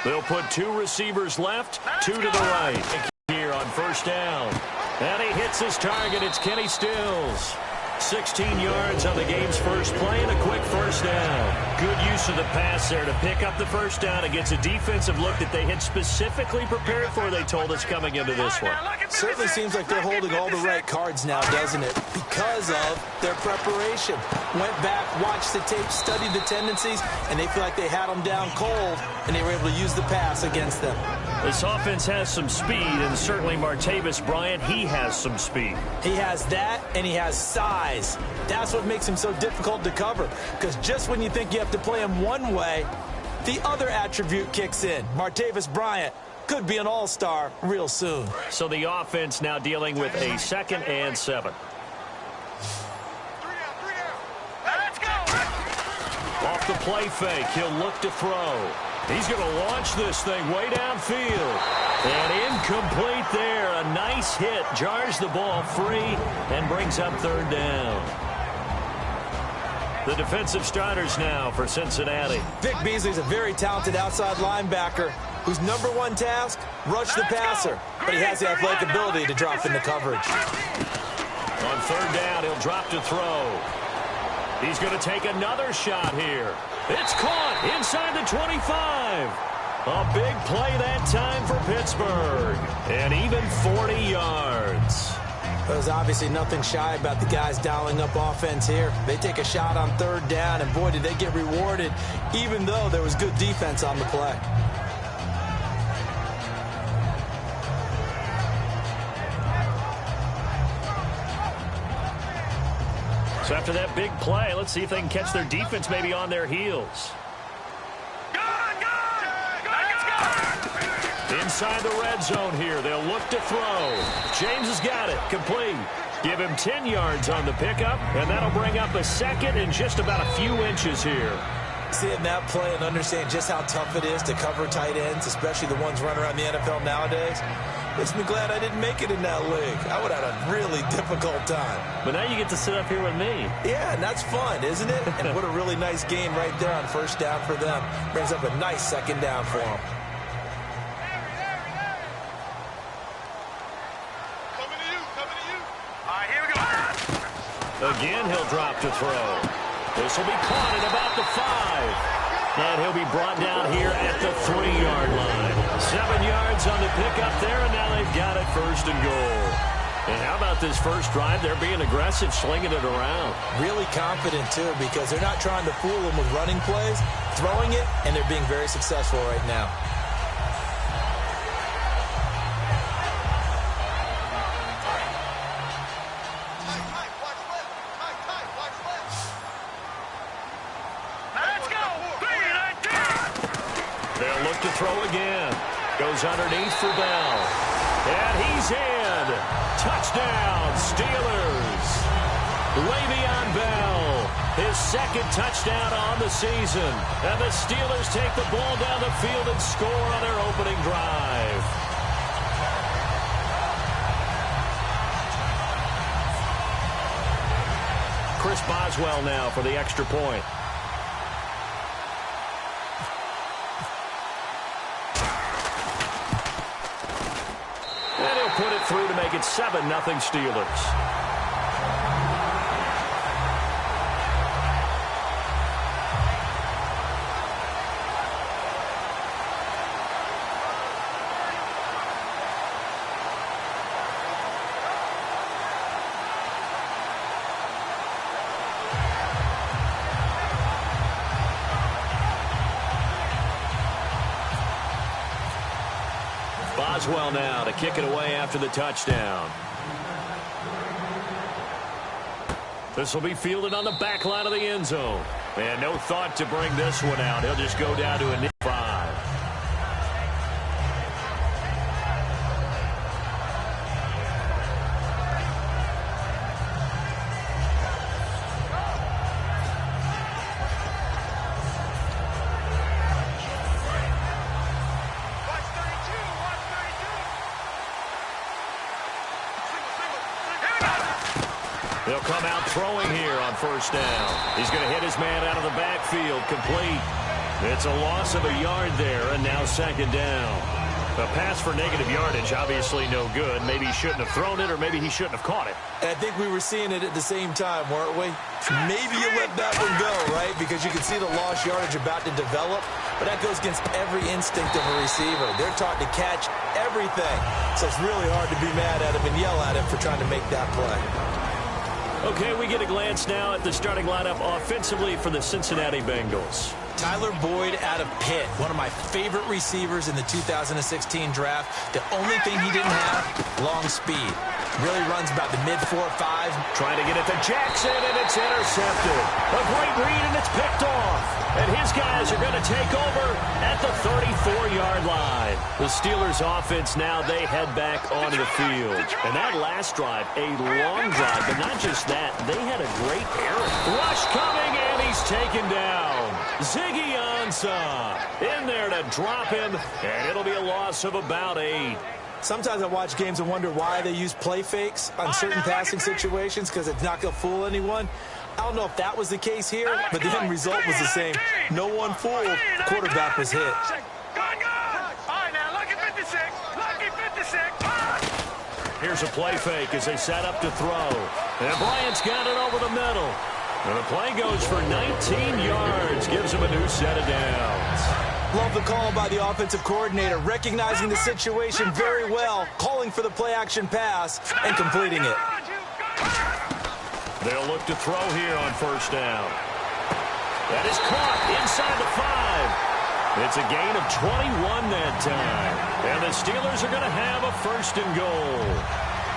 They'll put 2 receivers left, 2 to the right. Here on first down. And he hits his target. It's Kenny Stills. 16 yards on the game's first play and a quick first down. Good use of the pass there to pick up the first down against a defensive look that they had specifically prepared for, they told us, coming into this one. Certainly seems like they're holding all the right cards now, doesn't it? Because of their preparation. Went back, watched the tape, studied the tendencies, and they feel like they had them down cold, and they were able to use the pass against them. This offense has some speed, and certainly Martavis Bryant, he has some speed. He has that, and he has size. That's what makes him so difficult to cover, because just when you think you have to play him one way, the other attribute kicks in. Martavis Bryant could be an all-star real soon. So the offense now dealing with a 2nd and 7. Off the play fake, he'll look to throw. He's going to launch this thing way downfield. And incomplete there. A nice hit. Jars the ball free and brings up 3rd down. The defensive starters now for Cincinnati. Vic Beasley's a very talented outside linebacker whose #1 task, rush the passer. But he has the athletic ability to drop into coverage. On 3rd down, he'll drop to throw. He's going to take another shot here. It's caught inside the 25. A big play that time for Pittsburgh. And even 40 yards. There's obviously nothing shy about the guys dialing up offense here. They take a shot on 3rd down, and boy, did they get rewarded, even though there was good defense on the play. So after that big play, let's see if they can catch their defense maybe on their heels. Inside the red zone here, they'll look to throw. James has got it, complete. Give him 10 yards on the pickup, and that'll bring up a 2nd and just about a few inches here. Seeing that play and understanding just how tough it is to cover tight ends, especially the ones running around the NFL nowadays, makes me glad I didn't make it in that league. I would have had a really difficult time. But now you get to sit up here with me. Yeah, and that's fun, isn't it? And what a really nice game right there on first down for them. Brings up a nice 2nd down for them. Again, he'll drop to throw. This will be caught at about the 5. And he'll be brought down here at the 3-yard line. 7 yards on the pickup there, and now they've got it 1st and goal. And how about this first drive? They're being aggressive, slinging it around. Really confident, too, because they're not trying to fool them with running plays, throwing it, and they're being very successful right now. They'll look to throw again. Goes underneath for Bell. And he's in. Touchdown, Steelers. Le'Veon Bell, his 2nd touchdown on the season. And the Steelers take the ball down the field and score on their opening drive. Chris Boswell now for the extra point. Put it through to make it 7-0 Steelers. Boswell now to kick it away after the touchdown. This will be fielded on the back line of the end zone. And no thought to bring this one out. He'll just go down to a 5. They'll come out throwing here on first down. He's going to hit his man out of the backfield, complete. It's a loss of a yard there, and now second down. A pass for negative yardage, obviously no good. Maybe he shouldn't have thrown it, or maybe he shouldn't have caught it. And I think we were seeing it at the same time, weren't we? Maybe you let that one go, right? Because you can see the lost yardage about to develop. But that goes against every instinct of a receiver. They're taught to catch everything. So it's really hard to be mad at him and yell at him for trying to make that play. Okay, we get a glance now at the starting lineup offensively for the Cincinnati Bengals. Tyler Boyd out of Pitt, one of my favorite receivers in the 2016 draft. The only thing he didn't have, long speed. Really runs about the mid-4.5. Trying to get it to Jackson, and it's intercepted. A great read, and it's picked off. And his guys are going to take over at the 34-yard line. The Steelers' offense now, they head back onto the field. And that last drive, a long drive, but not just that. They had a great errand. Rush coming, and he's taken down. Ziggy Ansah in there to drop him, and it'll be a loss of about 8. Sometimes I watch games and wonder why they use play fakes on certain passing situations because it's not going to fool anyone. I don't know if that was the case here, but the end result was the same. No one fooled. The quarterback was hit. Here's a play fake as they set up to throw. And Bryant's got it over the middle. And the play goes for 19 yards. Gives him a new set of downs. Love the call by the offensive coordinator, recognizing the situation very well, calling for the play-action pass, and completing it. They'll look to throw here on first down. That is caught inside the 5. It's a gain of 21 that time. And the Steelers are going to have a first and goal.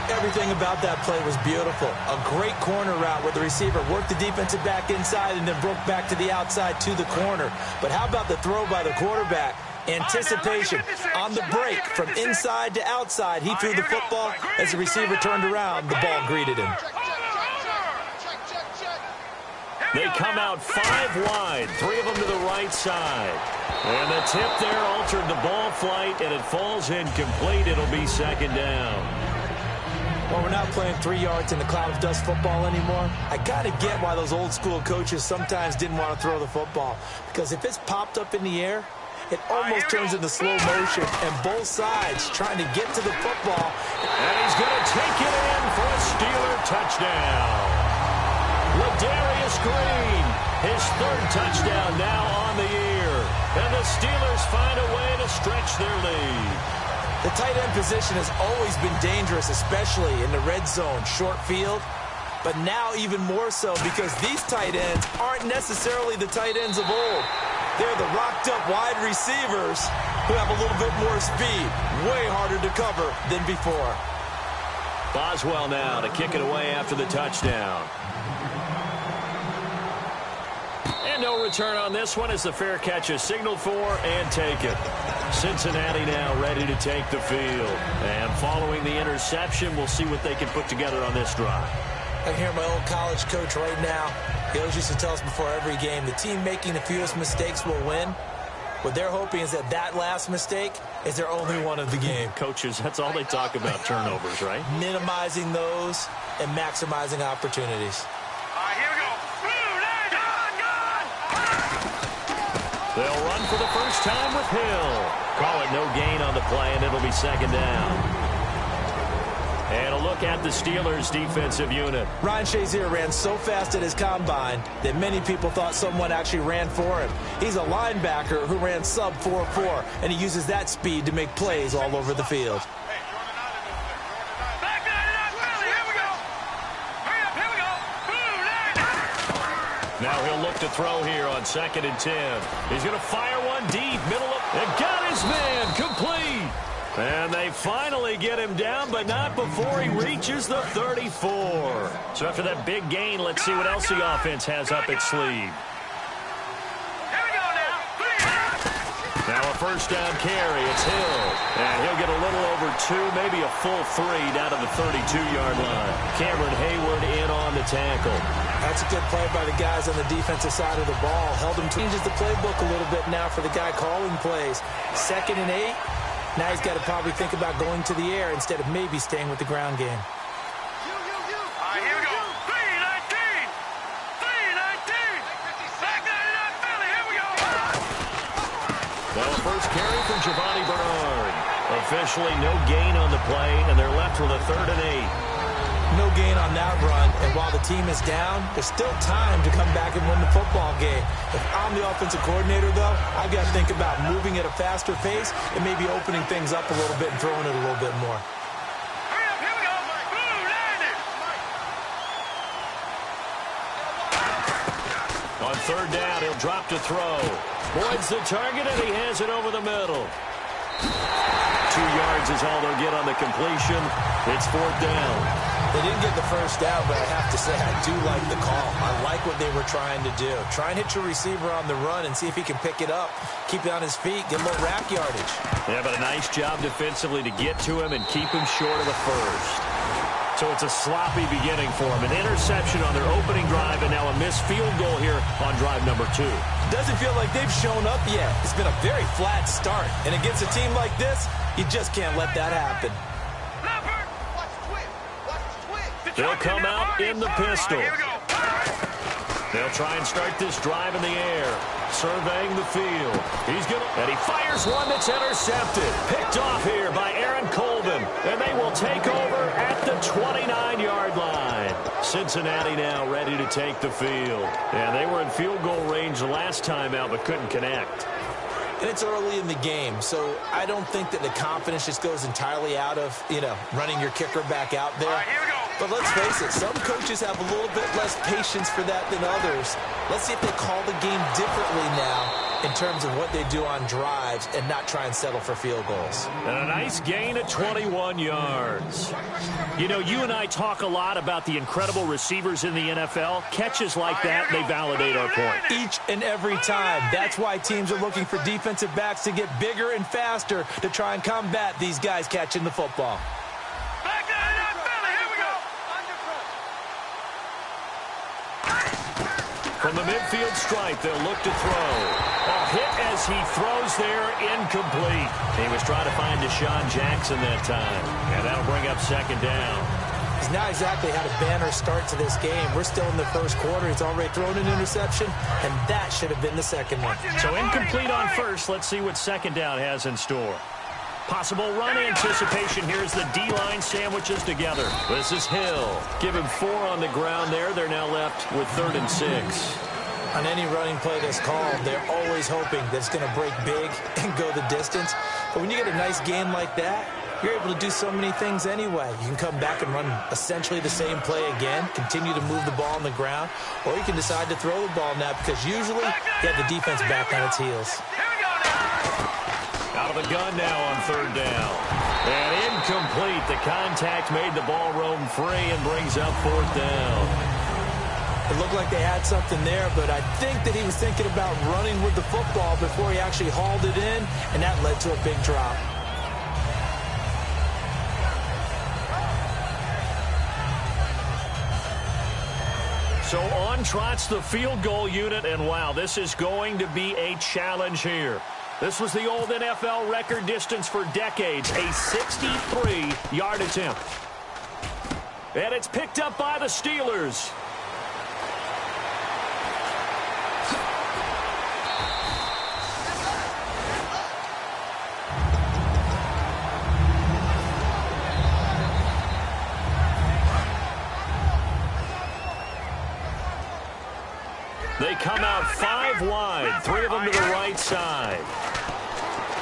Everything about that play was beautiful. A great corner route where the receiver worked the defensive back inside and then broke back to the outside to the corner. But how about the throw by the quarterback? Anticipation on the break from inside to outside. He threw the football. As the receiver turned around, the ball greeted him. They come out 5 wide, 3 of them to the right side. And the tip there altered the ball flight, and it falls incomplete. It'll be second down. Well, we're not playing 3 yards in the cloud of dust football anymore. I got to get why those old school coaches sometimes didn't want to throw the football. Because if it's popped up in the air, it almost turns into slow motion, and both sides trying to get to the football. And he's going to take it in for a Steeler touchdown. Ladarius Green, his 3rd touchdown now on the year. And the Steelers find a way to stretch their lead. The tight end position has always been dangerous, especially in the red zone, short field. But now even more so because these tight ends aren't necessarily the tight ends of old. They're the rocked-up wide receivers who have a little bit more speed. Way harder to cover than before. Boswell now to kick it away after the touchdown. And no return on this one as the fair catch is signaled for and taken. Cincinnati now ready to take the field. And following the interception, we'll see what they can put together on this drive. I hear my old college coach right now. He always used to tell us before every game, the team making the fewest mistakes will win. What they're hoping is that last mistake is their only one of the game. Coaches, that's all they talk about, turnovers, right? Minimizing those and maximizing opportunities. Here we go. They'll run for the first time with Hill. Call it no gain on the play, and it'll be second down. And a look at the Steelers' defensive unit. Ryan Shazier ran so fast at his combine that many people thought someone actually ran for him. He's a linebacker who ran sub 4.4, and he uses that speed to make plays all over the field. Now he'll look to throw here on 2nd and 10. He's going to fire one deep, middle of, and got his man, complete. And they finally get him down, but not before he reaches the 34. So after that big gain, let's see what else the offense has up its sleeve. Now a first down carry, it's Hill. And he'll get a little over 2, maybe a full 3 down to the 32-yard line. Cameron Hayward in on the tackle. That's a good play by the guys on the defensive side of the ball. Held him, changes the playbook a little bit now for the guy calling plays. 2nd and 8. Now he's got to probably think about going to the air instead of maybe staying with the ground game. Here we go. 3-19. 3-19. Back 99 Philly. Here we go. Now a first carry from Giovanni Bernard. Officially no gain on the play, and they're left with a 3rd and 8. No gain on that run, and while the team is down, there's still time to come back and win the football game. If I'm the offensive coordinator, though, I've got to think about moving at a faster pace and maybe opening things up a little bit and throwing it a little bit more. On 3rd down, he'll drop to throw. Boyd's the target, and he has it over the middle. 2 yards is all they'll get on the completion. It's 4th down. They didn't get the first down, but I have to say I do like the call. I like what they were trying to do. Try and hit your receiver on the run and see if he can pick it up, keep it on his feet, get a little rack yardage. Yeah, but a nice job defensively to get to him and keep him short of the first. So it's a sloppy beginning for him. An interception on their opening drive, and now a missed field goal here on drive number 2. Doesn't feel like they've shown up yet. It's been a very flat start. And against a team like this, you just can't let that happen. They'll come out in the pistol. They'll try and start this drive in the air. Surveying the field. And he fires one that's intercepted. Picked off here by Aaron Colvin. And they will take over at the 29-yard line. Cincinnati now ready to take the field. And they were in field goal range the last time out, but couldn't connect. And it's early in the game, so I don't think that the confidence just goes entirely out of, running your kicker back out there. But let's face it, some coaches have a little bit less patience for that than others. Let's see if they call the game differently now in terms of what they do on drives and not try and settle for field goals. And a nice gain of 21 yards. You and I talk a lot about the incredible receivers in the NFL. Catches like that, they validate our point. Each and every time. That's why teams are looking for defensive backs to get bigger and faster to try and combat these guys catching the football. From the midfield stripe, they'll look to throw. A hit as he throws there, incomplete. He was trying to find Deshaun Jackson that time, and that'll bring up 2nd down. He's not exactly had a banner start to this game. We're still in the first quarter. He's already thrown an interception, and that should have been the second one. So incomplete on first. Let's see what 2nd down has in store. Possible run anticipation. Here's the D-line sandwiches together. This is Hill. Give him 4 on the ground there. They're now left with 3rd and 6. On any running play that's called, they're always hoping that it's going to break big and go the distance. But when you get a nice game like that, you're able to do so many things anyway. You can come back and run essentially the same play again, continue to move the ball on the ground, or you can decide to throw the ball now because usually you have the defense back on its heels. Out of the gun now on 3rd down. And incomplete. The contact made the ball roam free and brings up 4th down. It looked like they had something there, but I think that he was thinking about running with the football before he actually hauled it in, and that led to a big drop. So on trots the field goal unit, and wow, this is going to be a challenge here. This was the old NFL record distance for decades, a 63-yard attempt. And it's picked up by the Steelers. They come out 5 wide, 3 of them to the right side.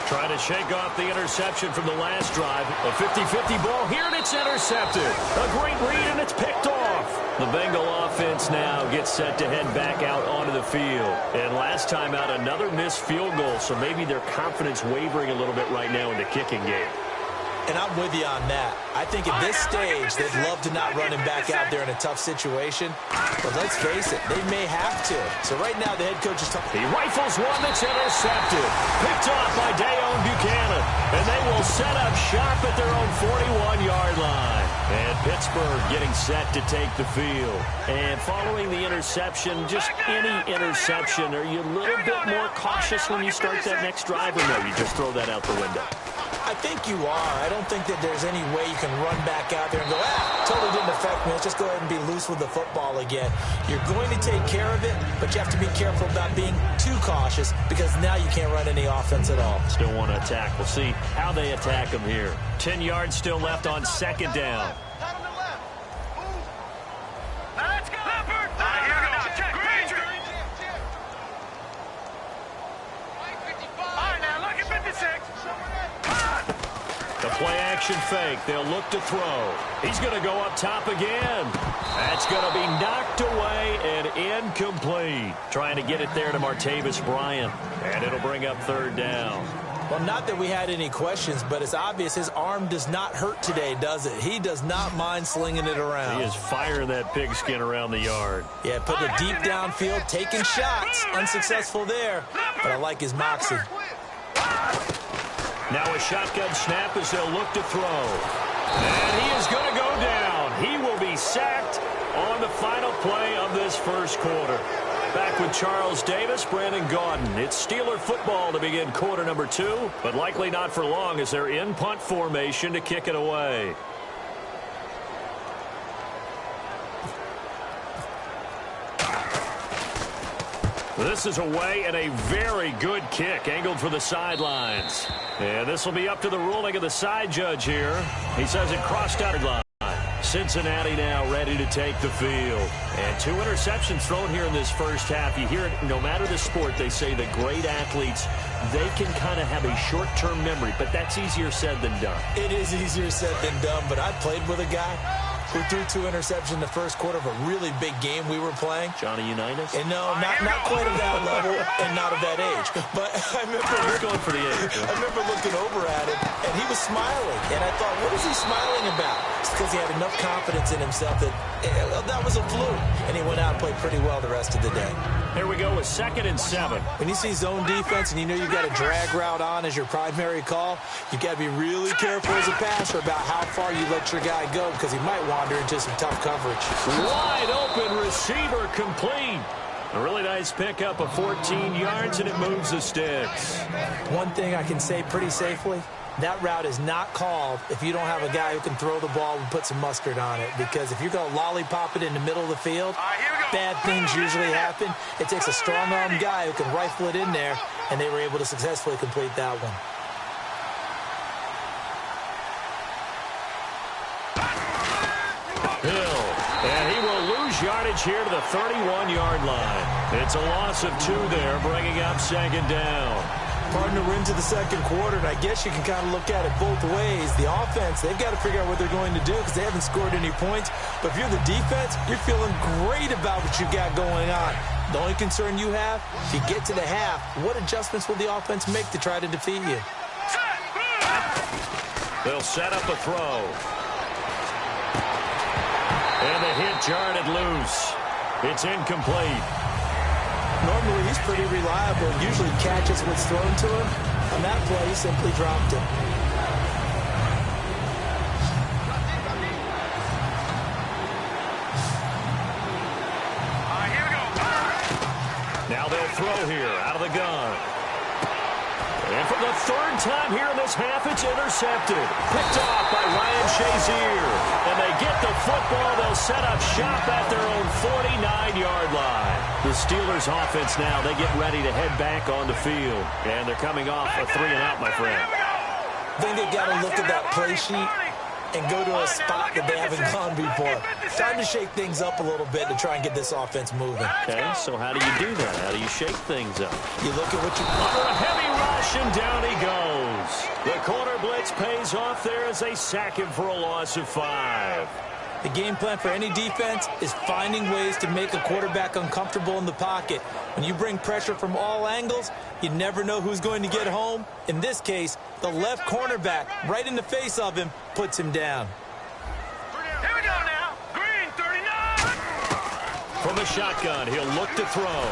Trying to shake off the interception from the last drive. A 50-50 ball here, and it's intercepted. A great read, and it's picked off. The Bengal offense now gets set to head back out onto the field. And last time out, another missed field goal, so maybe their confidence wavering a little bit right now in the kicking game. And I'm with you on that. I think at this stage, they'd love to not run him back out there in a tough situation. But let's face it, they may have to. So right now, the head coach is talking. He rifles one that's intercepted. Picked off by Dayon Buchanan. And they will set up shop at their own 41-yard line. And Pittsburgh getting set to take the field. And following the interception, just any interception, are you a little bit more cautious when you start that next drive, or no, you just throw that out the window? I think you are. I don't think that there's any way you can run back out there and go, totally didn't affect me. Let's just go ahead and be loose with the football again. You're going to take care of it, but you have to be careful about being too cautious because now you can't run any offense at all. Still want to attack. We'll see how they attack him here. 10 yards still left on second down. The play-action fake. They'll look to throw. He's going to go up top again. That's going to be knocked away and incomplete. Trying to get it there to Martavis Bryant. And it'll bring up third down. Well, not that we had any questions, but it's obvious his arm does not hurt today, does it? He does not mind slinging it around. He is firing that pigskin around the yard. Yeah, putting it deep downfield, taking shots. Unsuccessful there, but I like his moxie. Now a shotgun snap as they'll look to throw. And he is going to go down. He will be sacked on the final play of this first quarter. Back with Charles Davis, Brandon Gaudin. It's Steeler football to begin quarter number 2, but likely not for long as they're in punt formation to kick it away. This is away and a very good kick angled for the sidelines. And this will be up to the ruling of the side judge here. He says it crossed out the line. Cincinnati now ready to take the field. And 2 interceptions thrown here in this first half. You hear it, no matter the sport, they say the great athletes, they can kind of have a short-term memory, but that's easier said than done. It is easier said than done, but I played with a guy who threw 2 interceptions in the first quarter of a really big game we were playing. Johnny Unitas? And no, not quite at that level and not of that age. But I remember going for the age. I remember looking over at him, and he was smiling. And I thought, what is he smiling about? It's because he had enough confidence in himself that that was a fluke. And he went out and played pretty well the rest of the day. Here we go with 2nd and 7. When you see zone defense and you know you've got a drag route on as your primary call, you've got to be really careful as a passer about how far you let your guy go because he might wander into some tough coverage. Wide open receiver complete. A really nice pickup of 14 yards, and it moves the sticks. One thing I can say pretty safely, that route is not called if you don't have a guy who can throw the ball and put some mustard on it. Because if you're going to lollipop it in the middle of the field, bad things usually happen. It takes a strong-armed guy who can rifle it in there, and they were able to successfully complete that one. Hill, and he will lose yardage here to the 31-yard line. It's a loss of 2 there, bringing up 2nd down. Partner, we're into the second quarter, and I guess you can kind of look at it both ways. The offense, they've got to figure out what they're going to do because they haven't scored any points. But if you're the defense, you're feeling great about what you've got going on. The only concern you have, if you get to the half, what adjustments will the offense make to try to defeat you? They'll set up a throw. And the hit jarred it loose. It's incomplete. Normally, he's pretty reliable and usually catches what's thrown to him. On that play, he simply dropped it. Here we go. Now they'll throw here out of the gun. And for the 3rd time here in this half, it's intercepted. Picked off by Ryan Shazier. And they get the football. They'll set up shop at their own 49-yard line. The Steelers offense now, they get ready to head back on the field. And they're coming off a 3-and-out, my friend. I think they've got to look at that play sheet and go to a spot that they haven't gone before. Time to shake things up a little bit to try and get this offense moving. Okay, so how do you do that? How do you shake things up? You look at what you... Under a heavy rush, and down he goes. The corner blitz pays off there as they sack him for a loss of 5. The game plan for any defense is finding ways to make a quarterback uncomfortable in the pocket. When you bring pressure from all angles, you never know who's going to get home. In this case, the left cornerback, right in the face of him, puts him down. Here we go now. Green, 39. From the shotgun, he'll look to throw.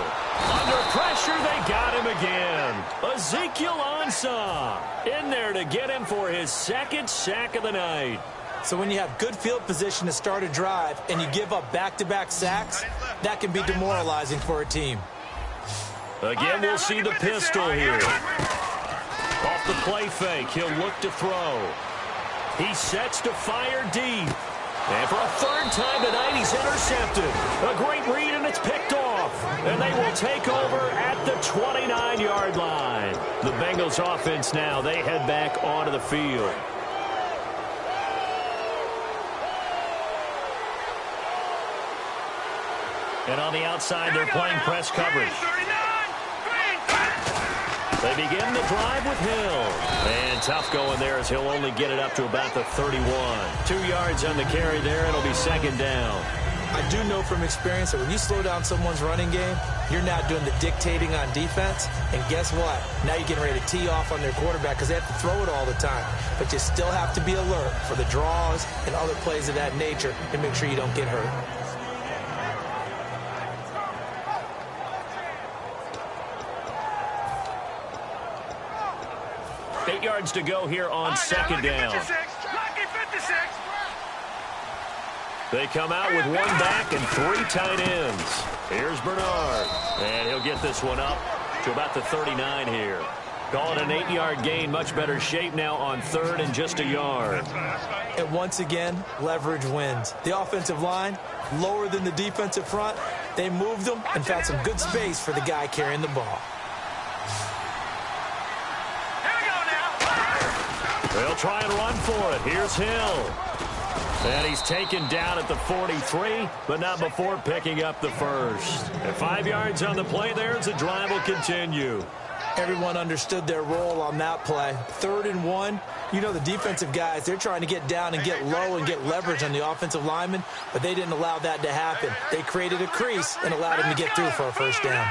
Under pressure, they got him again. Ezekiel Ansah in there to get him for his 2nd sack of the night. So when you have good field position to start a drive and you give up back-to-back sacks, that can be demoralizing for a team. Again, we'll see the pistol here. Off Off the play fake, he'll look to throw. He sets to fire deep. And for a third time tonight, he's intercepted. A great read, and it's picked off. And they will take over at the 29-yard line. The Bengals offense now, they head back onto the field. And on the outside, they're playing press coverage. They begin the drive with Hill. And tough going there as he'll only get it up to about the 31. 2 yards on the carry there. It'll be second down. I do know from experience that when you slow down someone's running game, you're not doing the dictating on defense. And guess what? Now you're getting ready to tee off on their quarterback because they have to throw it all the time. But you still have to be alert for the draws and other plays of that nature and make sure you don't get hurt. 8 yards to go here on second down. They come out with one back and 3 tight ends. Here's Bernard. And he'll get this one up to about the 39 here. Call it an 8-yard gain. Much better shape now on third and just a yard. And once again, leverage wins. The offensive line, lower than the defensive front. They moved them and found some good space for the guy carrying the ball. They'll try and run for it. Here's Hill. And he's taken down at the 43, but not before picking up the first. And 5 yards on the play there as the drive will continue. Everyone understood their role on that play. 3rd and 1. You know the defensive guys, they're trying to get down and get low and get leverage on the offensive lineman, but they didn't allow that to happen. They created a crease and allowed him to get through for a first down.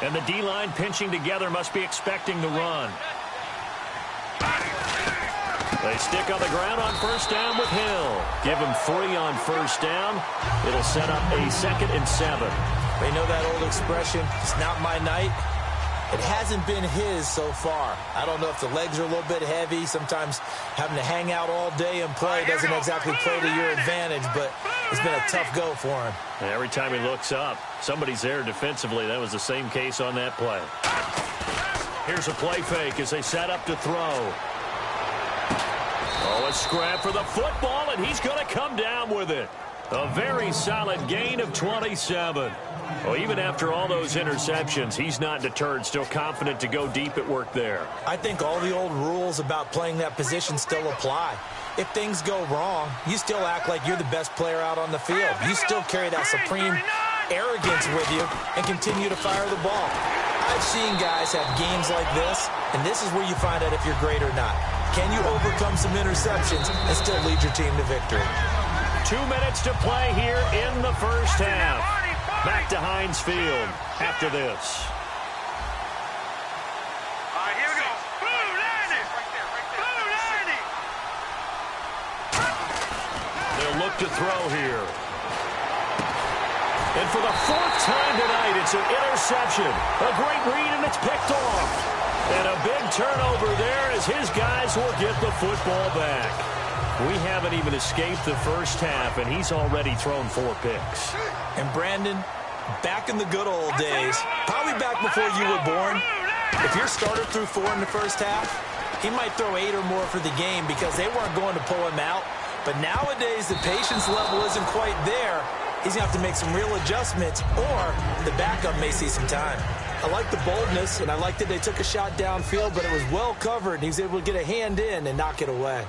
And the D-line pinching together must be expecting the run. They stick on the ground on first down with Hill. Give him 3 on first down. It'll set up a 2nd and 7. They know that old expression, it's not my night. It hasn't been his so far. I don't know if the legs are a little bit heavy. Sometimes having to hang out all day and play doesn't exactly play to your advantage, but it's been a tough go for him. And every time he looks up, somebody's there defensively. That was the same case on that play. Here's a play fake as they set up to throw. Oh, a scrap for the football, and he's going to come down with it. A very solid gain of 27. Well, even after all those interceptions, he's not deterred, still confident to go deep at work there. I think all the old rules about playing that position still apply. If things go wrong, you still act like you're the best player out on the field. You still carry that supreme arrogance with you and continue to fire the ball. I've seen guys have games like this, and this is where you find out if you're great or not. Can you overcome some interceptions and still lead your team to victory? 2 minutes to play here in the first half. Back to Heinz Field after this. All right, here we go. Blue 90. Blue 90. They'll look to throw here. And for the 4th time tonight, it's an interception. A great read, and it's picked off. And a big turnover there as his guys will get the football back. We haven't even escaped the first half, and he's already thrown 4 picks. And Brandon, back in the good old days, probably back before you were born, if your starter threw 4 in the first half, he might throw 8 or more for the game because they weren't going to pull him out. But nowadays, the patience level isn't quite there. He's going to have to make some real adjustments, or the backup may see some time. I like the boldness, and I like that they took a shot downfield, but it was well covered, and he was able to get a hand in and knock it away.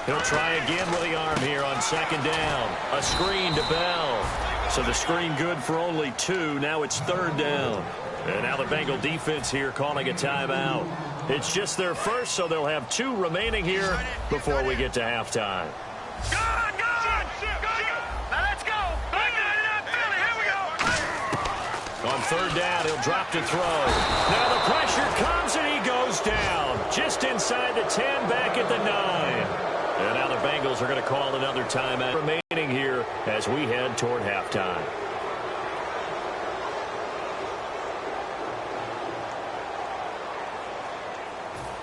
He'll try again with the arm here on second down. A screen to Bell. So the screen good for only 2. Now it's 3rd down. And now the Bengal defense here calling a timeout. It's just their first, so they'll have 2 remaining here before we get to halftime. Good, good. Now let's go. Here we go. On 3rd down, he'll drop to throw. Now the pressure comes, and he goes down. Just inside the 10, back at the 9. And now the Bengals are going to call another timeout remaining here as we head toward halftime.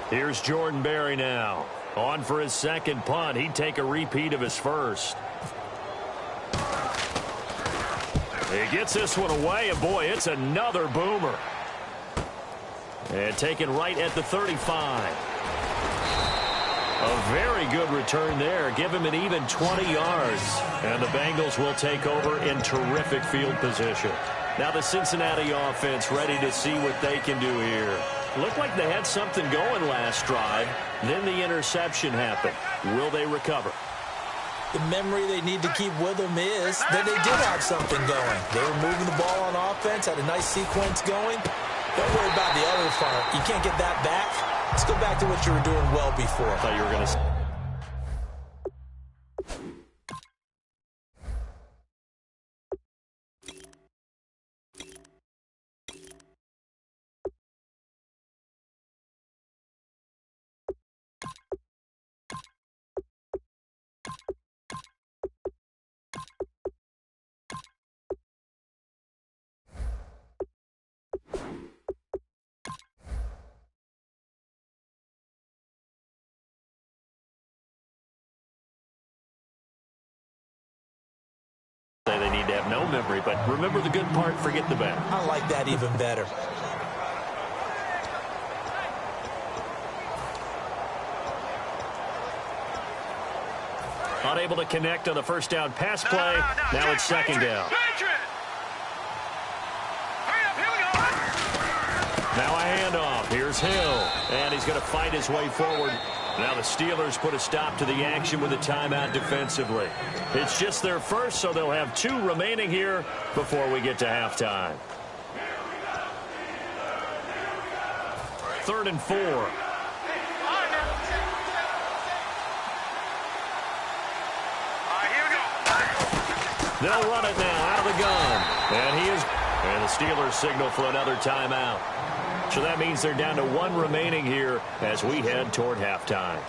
Here's Jordan Berry now. On for his 2nd punt. He'd take a repeat of his first. He gets this one away, and boy, it's another boomer. And taken right at the 35. A very good return there. Give him an even 20 yards. And the Bengals will take over in terrific field position. Now the Cincinnati offense ready to see what they can do here. Looked like they had something going last drive. Then the interception happened. Will they recover? The memory they need to keep with them is that they did have something going. They were moving the ball on offense, had a nice sequence going. Don't worry about the other part. You can't get that back. Let's go back to what you were doing well before. I thought you were going to... They need to have no memory, but remember the good part, forget the bad. I like that even better. Unable to connect on the first down pass play. Now it's second down. Now a handoff. Here's Hill. And he's going to fight his way forward. Now the Steelers put a stop to the action with a timeout defensively. It's just their first, so they'll have 2 remaining here before we get to halftime. 3rd and 4. They'll run it now out of the gun. And the Steelers signal for another timeout. So that means they're down to 1 remaining here as we head toward halftime.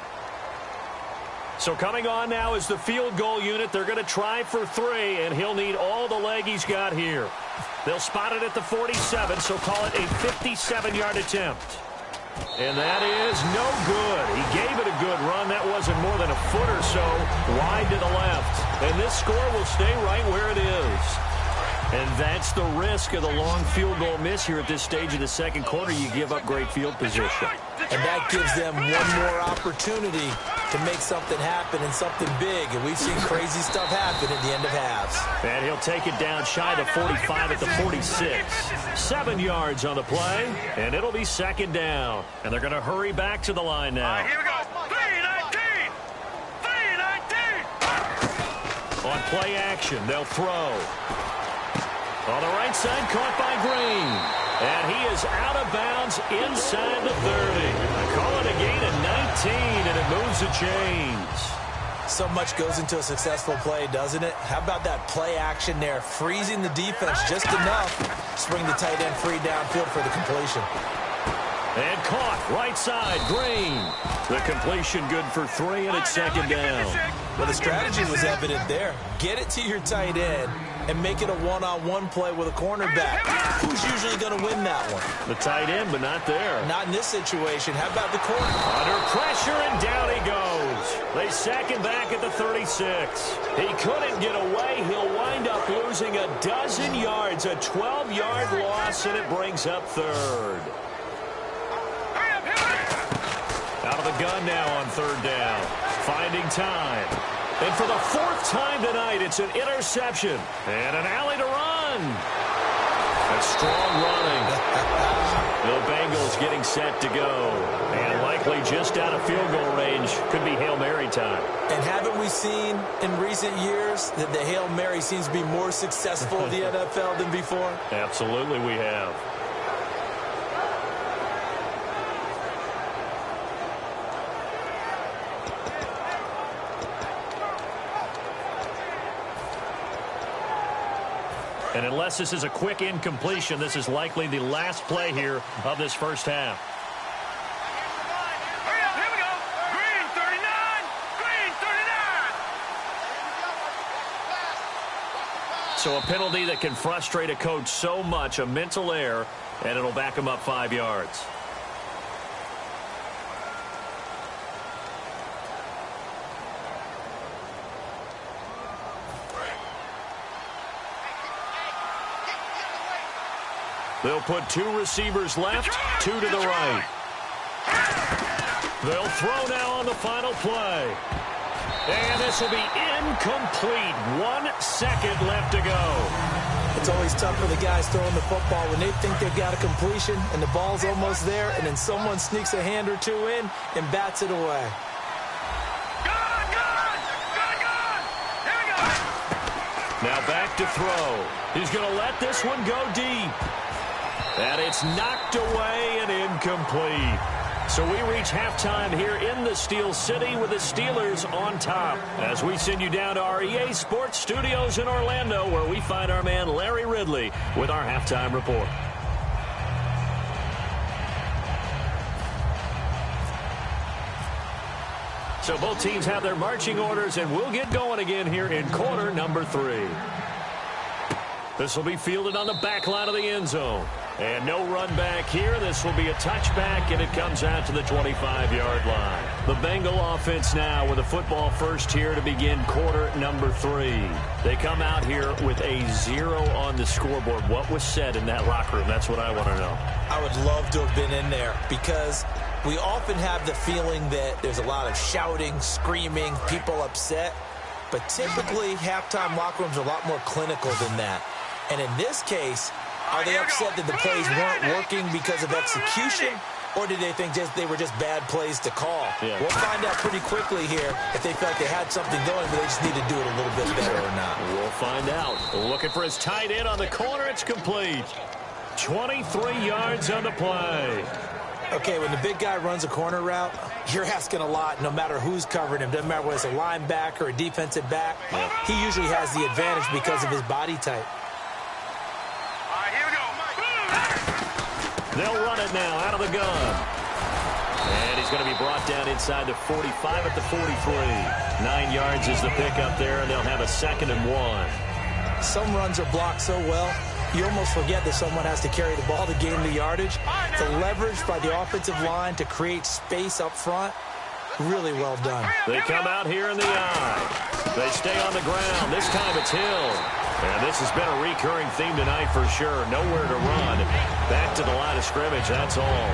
So coming on now is the field goal unit. They're going to try for 3, and he'll need all the leg he's got here. They'll spot it at the 47, so call it a 57-yard attempt. And that is no good. He gave it a good run. That wasn't more than a foot or so wide to the left. And this score will stay right where it is. And that's the risk of the long field goal miss here at this stage of the second quarter. You give up great field position. And that gives them one more opportunity to make something happen and something big. And we've seen crazy stuff happen at the end of halves. And he'll take it down shy of the 45 at the 46. 7 yards on the play, and it'll be second down. And they're going to hurry back to the line now. Here we go. 3-19. 3-19. On play action, they'll throw. On the right side, caught by Green. And he is out of bounds inside the 30. Call it a gain of 19, and it moves the chains. So much goes into a successful play, doesn't it? How about that play action there? Freezing the defense just enough to bring the tight end free downfield for the completion. And caught, right side, Green. The completion good for 3, and it's second down. Well, the strategy was evident there. Get it to your tight end and make it a one-on-one play with a cornerback. Who's usually going to win that one? The tight end, but not there. Not in this situation. How about the corner? Under pressure, and down he goes. They sack him back at the 36. He couldn't get away. He'll wind up losing a dozen yards, a 12-yard loss, and it brings up 3rd. Out of the gun now on 3rd down. Finding time. And for the 4th time tonight, it's an interception. And an alley to run. A strong running. The Bengals getting set to go. And likely just out of field goal range. Could be Hail Mary time. And haven't we seen in recent years that the Hail Mary seems to be more successful in the NFL than before? Absolutely we have. And unless this is a quick incompletion, this is likely the last play here of this first half. Hurry up, here we go. Green 39. Green 39. So a penalty that can frustrate a coach so much, a mental error, and it'll back him up 5 yards. They'll put 2 receivers left, 2 to the right. They'll throw now on the final play. And this will be incomplete. 1 second left to go. It's always tough for the guys throwing the football when they think they've got a completion and the ball's almost there, and then someone sneaks a hand or 2 in and bats it away. Now back to throw. He's going to let this one go deep. And it's knocked away and incomplete. So we reach halftime here in the Steel City with the Steelers on top. As we send you down to our EA Sports Studios in Orlando, where we find our man Larry Ridley with our halftime report. So both teams have their marching orders, and we'll get going again here in quarter number 3. This will be fielded on the back line of the end zone. And no run back here. This will be a touchback, and it comes out to the 25-yard line. The Bengal offense now with a football first here to begin quarter number 3. They come out here with a 0 on the scoreboard. What was said in that locker room? That's what I want to know. I would love to have been in there because we often have the feeling that there's a lot of shouting, screaming, people upset. But typically, halftime locker rooms are a lot more clinical than that. And in this case, are they upset that the plays weren't working because of execution, or did they think they were just bad plays to call? Yeah. We'll find out pretty quickly here if they felt like they had something going, but they just need to do it a little bit better or not. We'll find out. Looking for his tight end on the corner. It's complete. 23 yards on the play. Okay, when the big guy runs a corner route, you're asking a lot no matter who's covering him. Doesn't matter whether it's a linebacker or a defensive back. Yeah. He usually has the advantage because of his body type. They'll run it now out of the gun. And he's going to be brought down inside the 45 at the 43. 9 yards is the pickup there, and they'll have a 2nd and 1. Some runs are blocked so well, you almost forget that someone has to carry the ball to gain the yardage. The leverage by the offensive line to create space up front, really well done. They come out here in the eye. They stay on the ground. This time it's Hill. And this has been a recurring theme tonight for sure. Nowhere to run. Back to the line of scrimmage, that's all.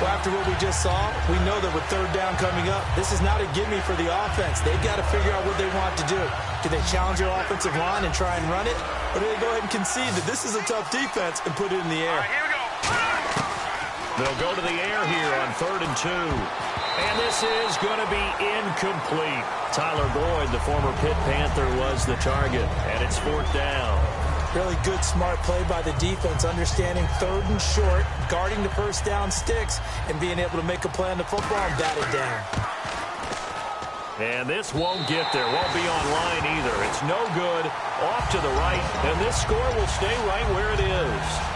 Well, after what we just saw, we know that with 3rd down coming up, this is not a gimme for the offense. They've got to figure out what they want to do. Do they challenge their offensive line and try and run it? Or do they go ahead and concede that this is a tough defense and put it in the air? They'll go to the air here on 3rd and 2. And this is going to be incomplete. Tyler Boyd, the former Pitt Panther, was the target. And it's 4th down. Really good, smart play by the defense, understanding 3rd and short, guarding the first down sticks, and being able to make a play on the football and bat it down. And this won't get there. Won't be on line either. It's no good. Off to the right. And this score will stay right where it is.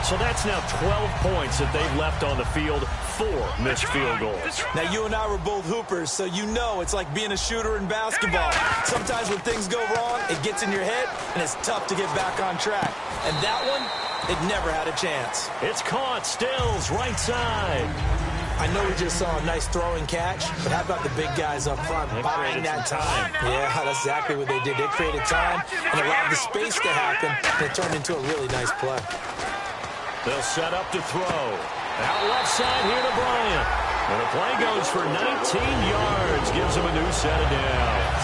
So that's now 12 points that they've left on the field. 4 missed field goals. Now, you and I were both hoopers, so you know it's like being a shooter in basketball. Sometimes when things go wrong, it gets in your head, and it's tough to get back on track. And that one, it never had a chance. It's caught. Stills, right side. I know we just saw a nice throwing catch, but how about the big guys up front buying that time? Yeah, that's exactly what they did. They created time and allowed the space to happen, and it turned into a really nice play. They'll set up to throw. Out left side here to Bryant. And the play goes for 19 yards. Gives him a new set of downs.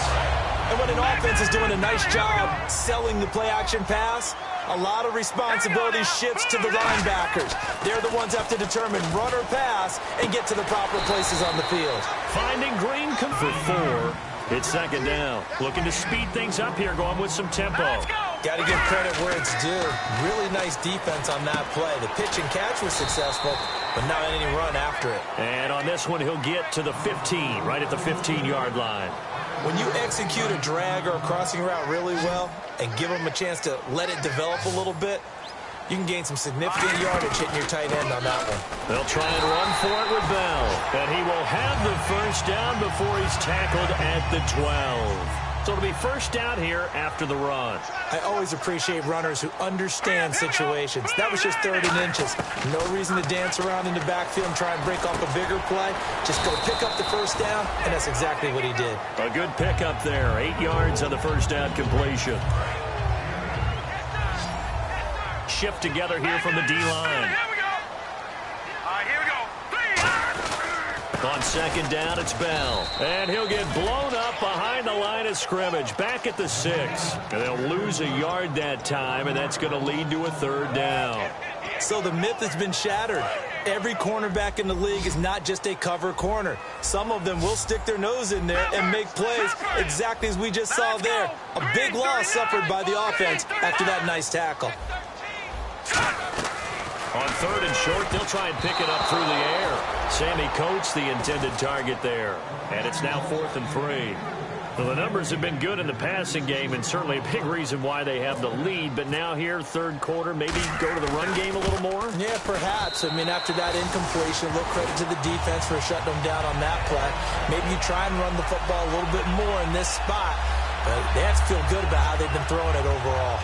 And when an offense is doing a nice job selling the play-action pass, a lot of responsibility shifts to the linebackers. They're the ones that have to determine run or pass and get to the proper places on the field. Finding Green come for 4. It's 2nd down. Looking to speed things up here, going with some tempo. Got to give credit where it's due. Really nice defense on that play. The pitch and catch was successful, but not any run after it. And on this one, he'll get to the 15, right at the 15-yard line. When you execute a drag or a crossing route really well and give them a chance to let it develop a little bit, you can gain some significant yardage hitting your tight end on that one. They'll try and run for it with Bell. And he will have the first down before he's tackled at the 12. So it'll be first down here after the run. I always appreciate runners who understand situations. That was just 3rd and inches. No reason to dance around in the backfield and try and break off a bigger play. Just go pick up the first down, and that's exactly what he did. A good pickup there. 8 yards on the first down completion. shift together here from the D-line. Here we go. All right, here we go. 3. On second down, it's Bell. And he'll get blown up behind the line of scrimmage, back at the 6. And they'll lose a yard that time, and that's going to lead to a 3rd down. So the myth has been shattered. Every cornerback in the league is not just a cover corner. Some of them will stick their nose in there and make plays exactly as we just saw there. A big loss suffered by the offense after that nice tackle. On 3rd and short, they'll try and pick it up through the air. Sammy Coates, the intended target there. And it's now 4th and 3. Well, the numbers have been good in the passing game, and certainly a big reason why they have the lead. But now here, 3rd quarter, maybe go to the run game a little more? Yeah, perhaps. I mean, after that incompletion, a little credit to the defense for shutting them down on that play. Maybe you try and run the football a little bit more in this spot. But they have to feel good about how they've been throwing it overall.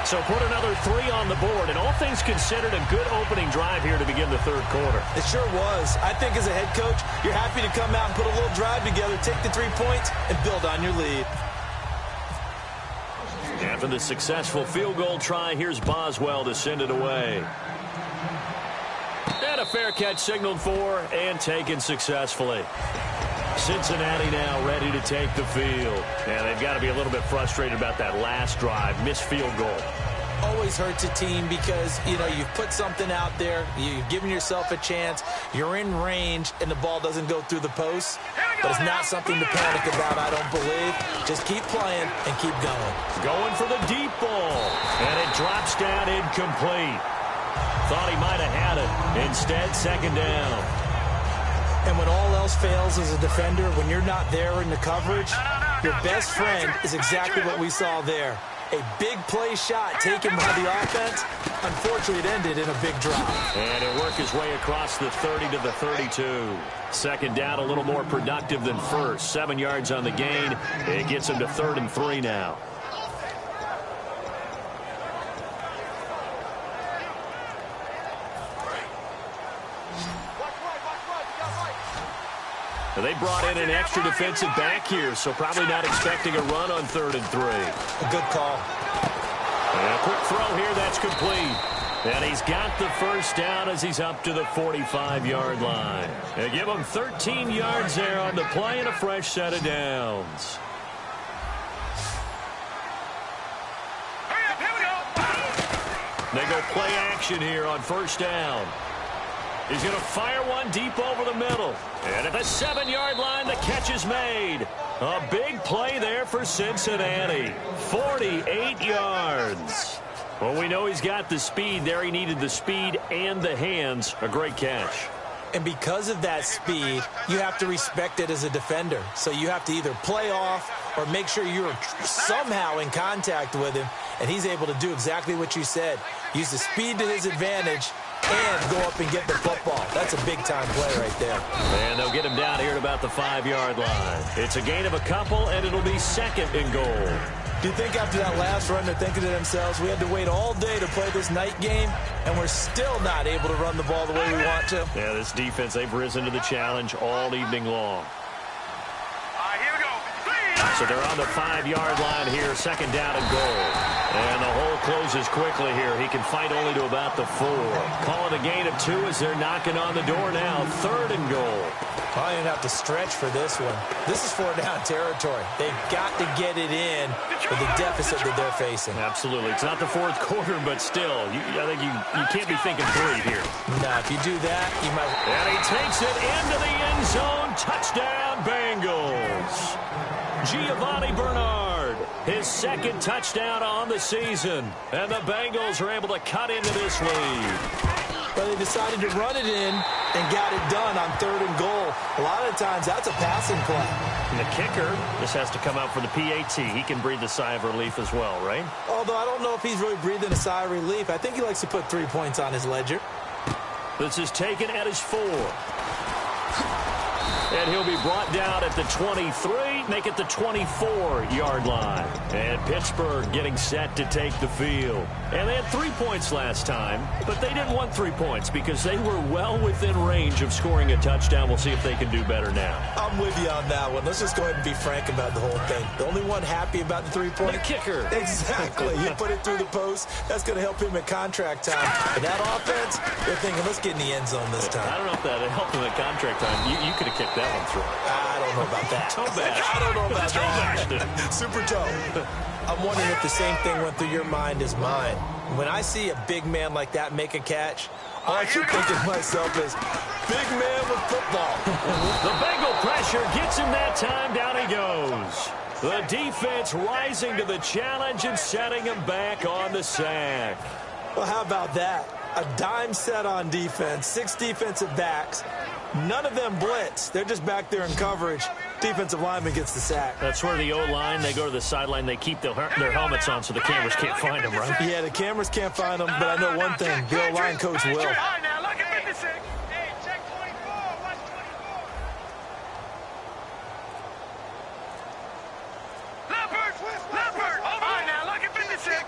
So put another 3 on the board, and all things considered, a good opening drive here to begin the 3rd quarter. It sure was. I think as a head coach, you're happy to come out and put a little drive together, take the 3 points, and build on your lead. After the successful field goal try, here's Boswell to send it away. And a fair catch signaled for and taken successfully. Cincinnati now ready to take the field. And they've got to be a little bit frustrated about that last drive, missed field goal. Always hurts a team because, you know, you've put something out there, you've given yourself a chance, you're in range, and the ball doesn't go through the post. But it's not something to panic about, I don't believe. Just keep playing and keep going. Going for the deep ball. And it drops down incomplete. Thought he might have had it. Instead, 2nd down. And when all else fails as a defender, when you're not there in the coverage, your best friend is exactly what we saw there. A big play shot taken by the offense. Unfortunately, it ended in a big drop. And it worked his way across the 30 to the 32. 2nd down, a little more productive than first. 7 yards on the gain. It gets him to 3rd and 3 now. They brought in an extra defensive back here, so probably not expecting a run on 3rd and 3. A good call. And a quick throw here, that's complete. And he's got the 1st down as he's up to the 45-yard line. They give him 13 yards there on the play and a fresh set of downs. They go play action here on 1st down. He's going to fire one deep over the middle. And at the 7-yard line, the catch is made. A big play there for Cincinnati. 48 yards. Well, we know he's got the speed there. He needed the speed and the hands. A great catch. And because of that speed, you have to respect it as a defender. So you have to either play off or make sure you're somehow in contact with him. And he's able to do exactly what you said. Use the speed to his advantage and go up and get the football. That's a big-time play right there. And they'll get him down here at about the 5-yard line. It's a gain of a couple, and it'll be 2nd and goal. Do you think after that last run they're thinking to themselves, we had to wait all day to play this night game, and we're still not able to run the ball the way we want to? Yeah, this defense, they've risen to the challenge all evening long. Here we go. So they're on the 5-yard line here, 2nd down and goal. And the hole closes quickly here. He can fight only to about the 4. Calling a gain of 2 as they're knocking on the door now. 3rd and goal. Probably going to have to stretch for this one. This is 4-down territory. They've got to get it in with the deficit that they're facing. Absolutely. It's not the 4th quarter, but still, I think you can't be thinking 3 here. No, if you do that, you might. And he takes it into the end zone. Touchdown, Bengals. Giovanni Bernard, his 2nd touchdown on the season. And the Bengals are able to cut into this lead. But they decided to run it in and got it done on 3rd and goal. A lot of the times, that's a passing play. And the kicker, this has to come out for the PAT. He can breathe a sigh of relief as well, right? Although I don't know if he's really breathing a sigh of relief. I think he likes to put 3 points on his ledger. This is taken at his 4. And he'll be brought down at the 23. make it the 24-yard line. And Pittsburgh getting set to take the field. And they had 3 points last time, but they didn't want 3 points because they were well within range of scoring a touchdown. We'll see if they can do better now. I'm with you on that one. Let's just go ahead and be frank about the whole thing. The only one happy about the three-point. The kicker. Exactly. You put it through the post. That's going to help him at contract time. But that offense, they're thinking, let's get in the end zone this time. I don't know if that helped him at contract time. You could have kicked that one through. I don't know about that. Toe bash. I don't know about that. Super toe. I'm wondering if the same thing went through your mind as mine. When I see a big man like that make a catch, all I keep thinking to myself is, big man with football. The Bengal pressure gets him that time. Down he goes. The defense rising to the challenge and setting him back on the sack. Well, how about that? A dime set on defense, 6 defensive backs. None of them blitz. They're just back there in coverage. Defensive lineman gets the sack. That's where the O-line, they go to the sideline, they keep their helmets on so the cameras can't find them, right? Yeah, the cameras can't find them, but I know one thing. The O-line coach will. All right, now, look at 56. Hey, check 24. Watch 24. Leopard. All right, now, look at 56.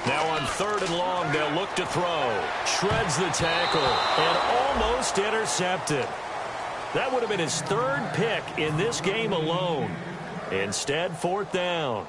Now on 3rd and long, they'll look to throw. Shreds the tackle and almost intercepted. That would have been his 3rd pick in this game alone. Instead, 4th down.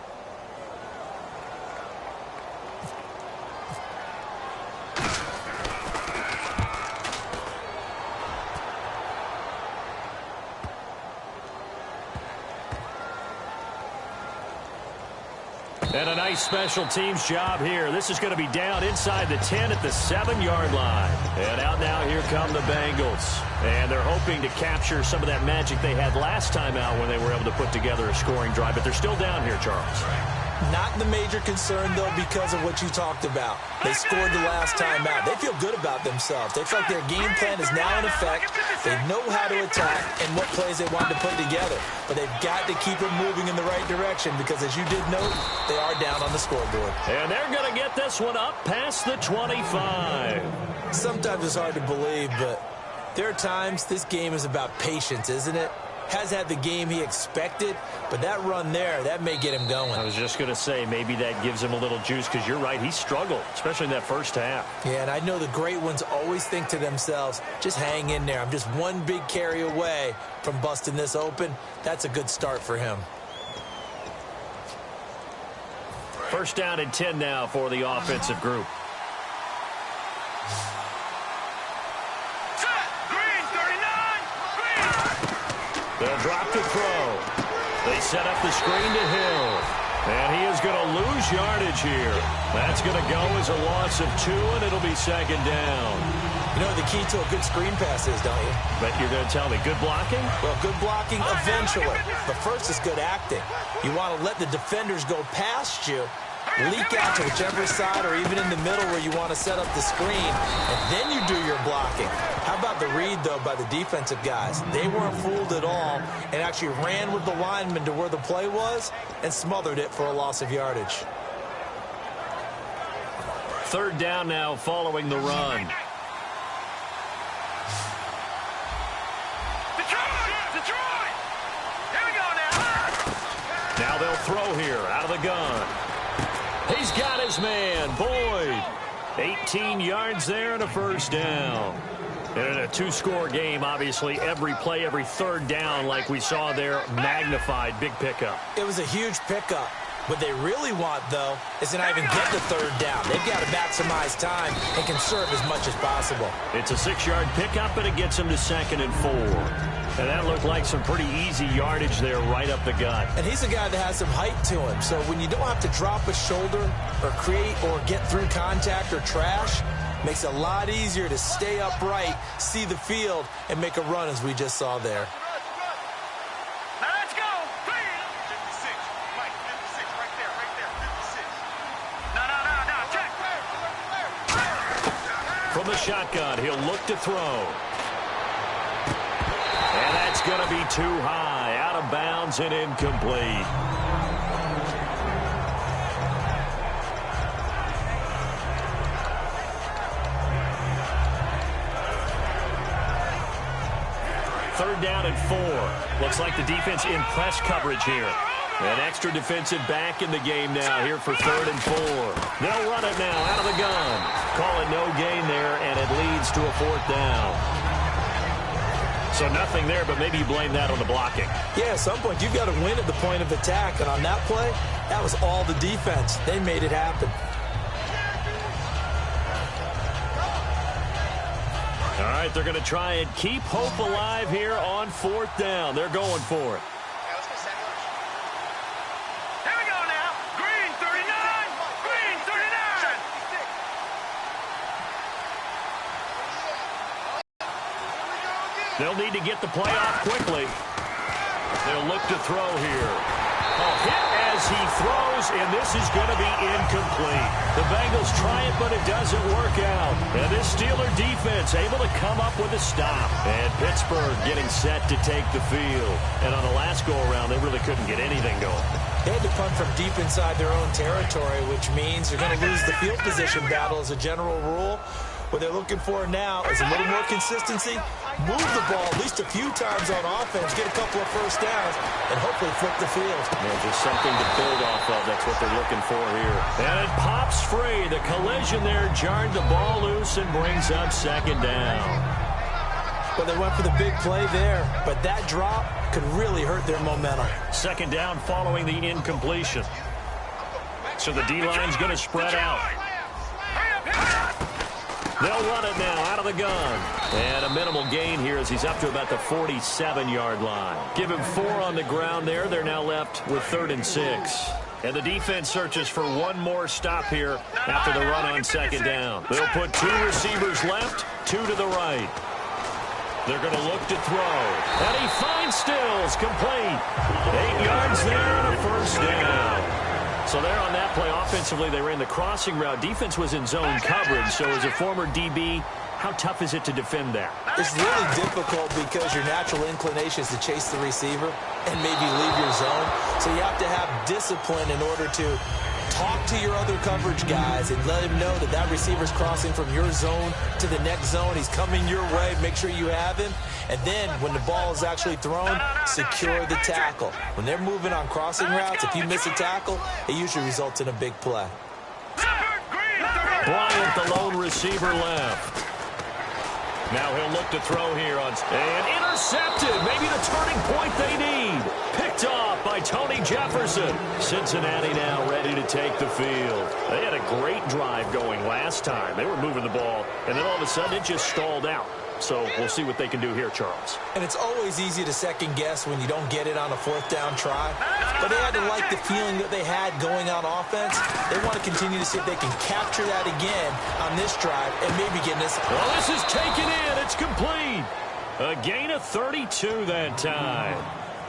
And a nice special teams job here. This is going to be down inside the 10 at the 7-yard line. And out now, here come the Bengals. And they're hoping to capture some of that magic they had last time out when they were able to put together a scoring drive. But they're still down here, Charles. Not the major concern, though, because of what you talked about. They scored the last time out. They feel good about themselves. They feel like their game plan is now in effect. They know how to attack and what plays they want to put together. But they've got to keep it moving in the right direction because, as you did note, they are down on the scoreboard. And they're going to get this one up past the 25. Sometimes it's hard to believe, but there are times this game is about patience, isn't it? Has had the game he expected, but that run there, that may get him going. I was just going to say, maybe that gives him a little juice because you're right, he struggled, especially in that first half. Yeah, and I know the great ones always think to themselves, just hang in there. I'm just one big carry away from busting this open. That's a good start for him. 1st down and 10 now for the offensive group. They'll drop to throw. They set up the screen to Hill. And he is going to lose yardage here. That's going to go as a loss of 2, and it'll be 2nd down. You know what the key to a good screen pass is, don't you? But you're going to tell me, good blocking? Well, good blocking eventually. But first is good acting. You want to let the defenders go past you, leak out to whichever side or even in the middle where you want to set up the screen, and then you do your blocking. How about the read, though, by the defensive guys? They weren't fooled at all and actually ran with the lineman to where the play was and smothered it for a loss of yardage. 3rd down now following the run. Detroit! Here we go now. Now they'll throw here out of the gun. He's got his man, Boyd. 18 yards there and a 1st down. And in a 2-score game, obviously, every play, every 3rd down, like we saw there, magnified, big pickup. It was a huge pickup. What they really want, though, is to not even get the 3rd down. They've got to maximize time and conserve as much as possible. It's a 6-yard pickup, and it gets them to 2nd and 4. And that looked like some pretty easy yardage there right up the gut. And he's a guy that has some height to him. So when you don't have to drop a shoulder or create or get through contact or trash, makes it a lot easier to stay upright, see the field, and make a run as we just saw there. Now let's go. 56. Mike, 56. Right there. 56. No. Check. From the shotgun, he'll look to throw. And that's going to be too high, out of bounds and incomplete. third down and 4. Looks like the defense in press coverage here. An extra defensive back in the game now here for third and 4. They'll run it now out of the gun. Call it no gain there, and it leads to a fourth down. So nothing there, but maybe you blame that on the blocking. Yeah, at some point, you've got to win at the point of attack. And on that play, that was all the defense. They made it happen. All right, they're going to try and keep hope alive here on fourth down. They're going for it. Here we go now. Green 39. Green 39. They'll need to get the play off quickly. They'll look to throw here. A hit as he throws, and this is going to be incomplete. The Bengals try it, but it doesn't work out. And this Steeler defense able to come up with a stop. And Pittsburgh getting set to take the field. And on the last go-around, they really couldn't get anything going. They had to punt from deep inside their own territory, which means they're going to lose the field position battle as a general rule. What they're looking for now is a little more consistency, move the ball at least a few times on offense, get a couple of first downs, and hopefully flip the field. Yeah, just something to build off of. That's what they're looking for here. And it pops free. The collision there jarred the ball loose and brings up second down. Well, they went for the big play there, but that drop could really hurt their momentum. Second down following the incompletion. So the D-line's going to spread out. They'll run it now out of the gun. And a minimal gain here as he's up to about the 47-yard line. Give him 4 on the ground there. They're now left with 3rd and 6. And the defense searches for one more stop here after the run on second down. They'll put 2 receivers left, 2 to the right. They're going to look to throw. And he finds Stills, complete. 8 yards there and a first down. So there on that play, offensively, they ran the crossing route. Defense was in zone coverage. So as a former DB, how tough is it to defend that? It's really difficult because your natural inclination is to chase the receiver and maybe leave your zone. So you have to have discipline in order to talk to your other coverage guys and let him know that that receiver's crossing from your zone to the next zone. He's coming your way. Make sure you have him. And then when the ball is actually thrown, secure the tackle. When they're moving on crossing routes, if you miss a tackle, it usually results in a big play. Bryant, the lone receiver, left. Now he'll look to throw here on, and intercepted. Maybe the turning point they need. Picked off by Tony Jefferson. Cincinnati now ready to take the field. They had a great drive going last time. They were moving the ball, and then all of a sudden it just stalled out. So we'll see what they can do here, Charles. And it's always easy to second guess when you don't get it on a 4th down try. But they had to like the feeling that they had going on offense. They want to continue to see if they can capture that again on this drive and maybe get this. Well, this is taken in. It's complete. A gain of 32 that time.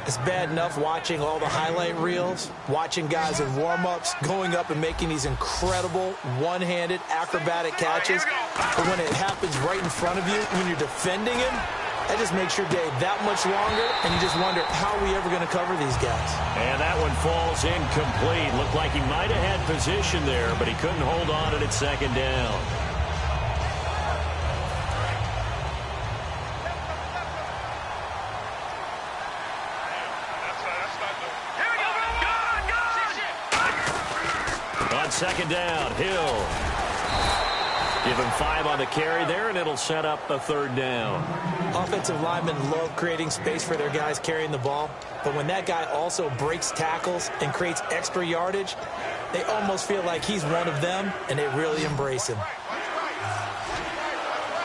It's bad enough watching all the highlight reels, watching guys in warm-ups, going up and making these incredible one-handed acrobatic catches. But when it happens right in front of you, when you're defending him, that just makes your day that much longer, and you just wonder, how are we ever going to cover these guys? And that one falls incomplete. Looked like he might have had position there, but he couldn't hold on at second down. Second down, Hill. Give him 5 on the carry there, and it'll set up a 3rd down. Offensive linemen love creating space for their guys carrying the ball, but when that guy also breaks tackles and creates extra yardage, they almost feel like he's one of them, and they really embrace him.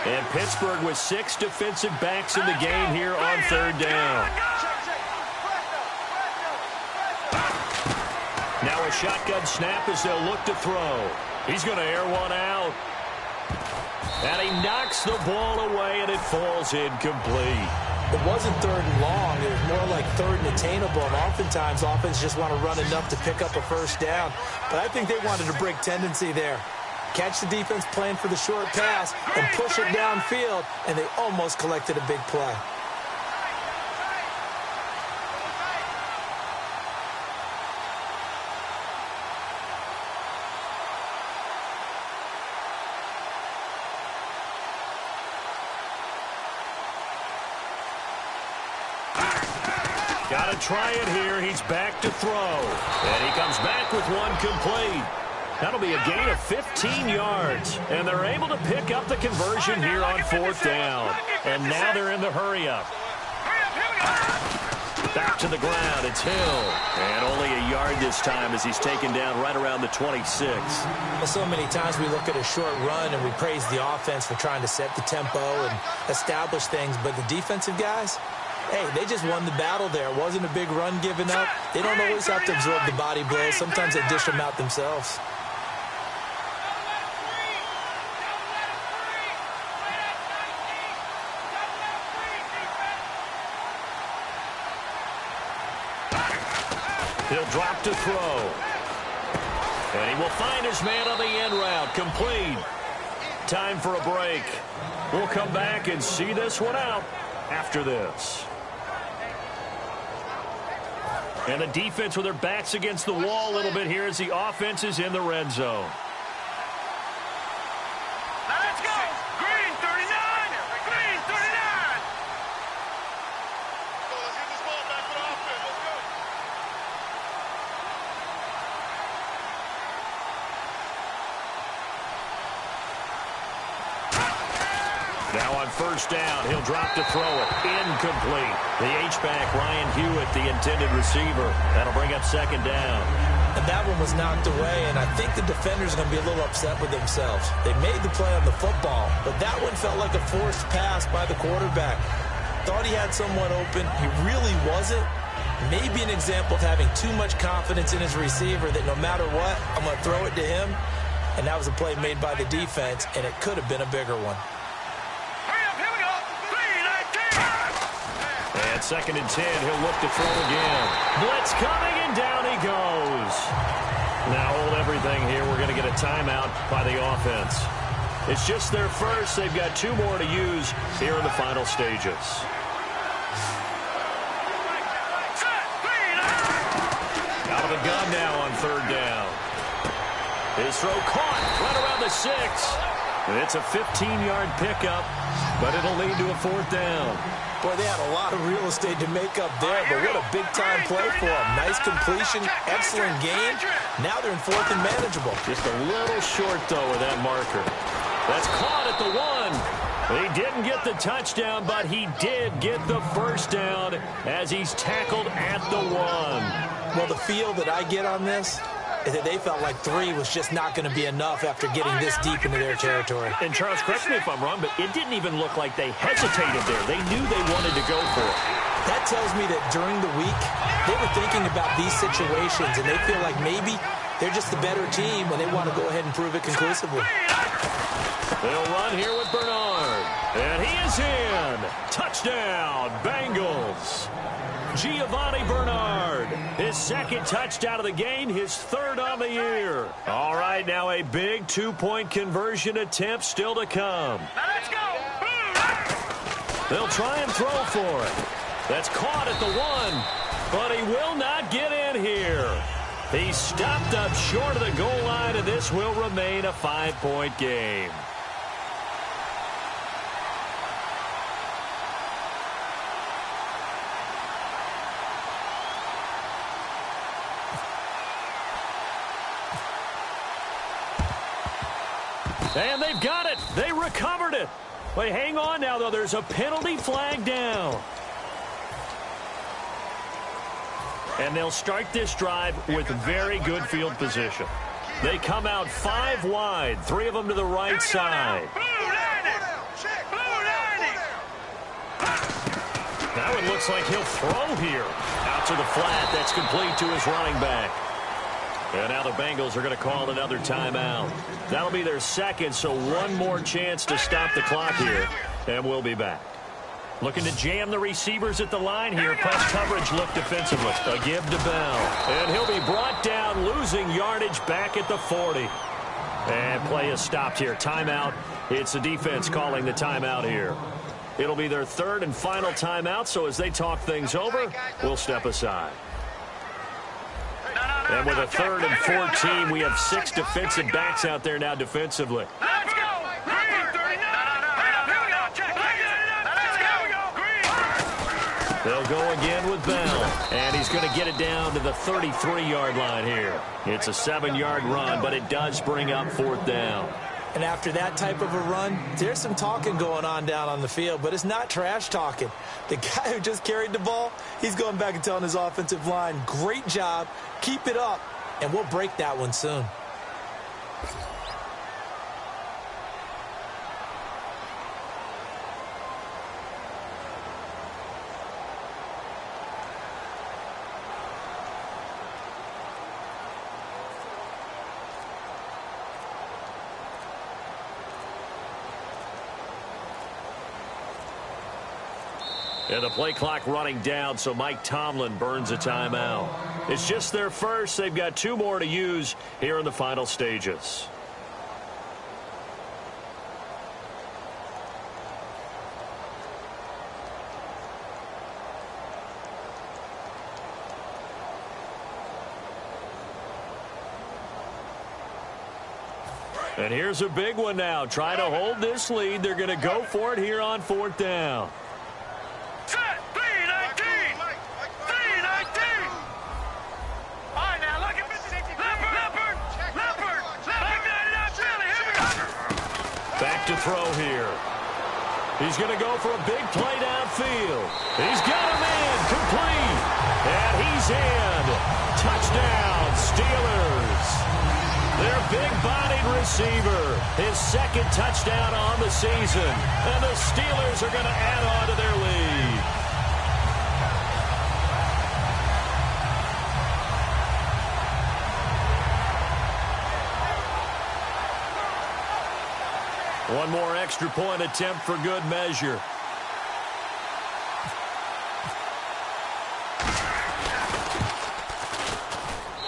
And Pittsburgh with 6 defensive backs in the game here on 3rd down. Now a shotgun snap as they'll look to throw. He's going to air one out. And he knocks the ball away, and it falls incomplete. It wasn't 3rd and long. It was more like 3rd and attainable. And oftentimes, offense just want to run enough to pick up a first down. But I think they wanted a break tendency there. Catch the defense playing for the short pass and push it downfield, and they almost collected a big play. Got to try it here. He's back to throw. And he comes back with one complete. That'll be a gain of 15 yards. And they're able to pick up the conversion here on 4th down. And now they're in the hurry-up. Back to the ground. It's Hill. And only a yard this time as he's taken down right around the 26. Well, so many times we look at a short run and we praise the offense for trying to set the tempo and establish things. But the defensive guys, hey, they just won the battle there. It wasn't a big run given up. They don't always have to absorb the body blows. Sometimes they dish them out themselves. He'll drop to throw. And he will find his man on the end route. Complete. Time for a break. We'll come back and see this one out after this. And the defense with their backs against the wall a little bit here as the offense is in the red zone. Let's go. Green 39. Green 39. Let's get this ball back to the offense. Let's go. Now on 1st down, he'll drop to throw it. Incomplete. The H-back, Ryan Hewitt, the intended receiver. That'll bring up 2nd down. And that one was knocked away, and I think the defenders are going to be a little upset with themselves. They made the play on the football, but that one felt like a forced pass by the quarterback. Thought he had someone open. He really wasn't. Maybe an example of having too much confidence in his receiver that no matter what, I'm going to throw it to him. And that was a play made by the defense, and it could have been a bigger one. And 2nd and 10, he'll look to throw again. Blitz coming, and down he goes. Now hold everything here. We're going to get a timeout by the offense. It's just their first. They've got 2 more to use here in the final stages. Out of the gun now on 3rd down. His throw caught right around the 6. It's a 15-yard pickup, but it'll lead to a 4th down. Boy, they had a lot of real estate to make up there, but what a big-time play for them. Nice completion, excellent game. Now they're in 4th and manageable. Just a little short, though, with that marker. That's caught at the 1. He didn't get the touchdown, but he did get the 1st down as he's tackled at the 1. Well, the feel that I get on this is that they felt like 3 was just not going to be enough after getting this deep into their territory. And Charles, correct me if I'm wrong, but it didn't even look like they hesitated there. They knew they wanted to go for it. That tells me that during the week, they were thinking about these situations, and they feel like maybe they're just the better team, and they want to go ahead and prove it conclusively. They'll run here with Bernard. And he is in. Touchdown, Bengals. Giovanni Bernard, his 2nd touchdown of the game, his 3rd on the year. All right, now a big 2-point conversion attempt still to come. Let's go. They'll try and throw for it. That's caught at the 1, but he will not get in here. He's stopped up short of the goal line, and this will remain a 5-point game. And they've got it. They recovered it. Wait, hang on now, though. There's a penalty flag down. And they'll start this drive with very good field position. They come out 5 wide, 3 of them to the right side. Now it looks like he'll throw here. Out to the flat. That's complete to his running back. And now the Bengals are going to call another timeout. That'll be their 2nd, so 1 more chance to stop the clock here. And we'll be back. Looking to jam the receivers at the line here. Press coverage look defensively. A give to Bell. And he'll be brought down, losing yardage back at the 40. And play is stopped here. Timeout. It's the defense calling the timeout here. It'll be their 3rd and final timeout, so as they talk things over, we'll step aside. And with a 3rd and 14, we have 6 defensive backs out there now defensively. Let's go. Green 39. They'll go again with Bell, and he's going to get it down to the 33-yard line here. It's a 7-yard run, but it does bring up 4th down. And after that type of a run, there's some talking going on down on the field, but it's not trash talking. The guy who just carried the ball, he's going back and telling his offensive line, great job, keep it up, and we'll break that one soon. And the play clock running down, so Mike Tomlin burns a timeout. It's just their first. They've got 2 more to use here in the final stages. And here's a big one now. Trying to hold this lead. They're going to go for it here on 4th down. Set, 319! 319! All right, now, look at Leopard! Back down, Philly, here we go! Back to throw here. He's going to go for a big play downfield. He's got a man complete. And he's in. Touchdown, Steelers. Their big-bodied receiver, his 2nd touchdown on the season. And the Steelers are going to add on to their lead. One more extra point attempt for good measure.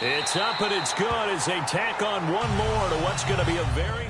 It's up and it's good as they tack on one more to what's going to be a very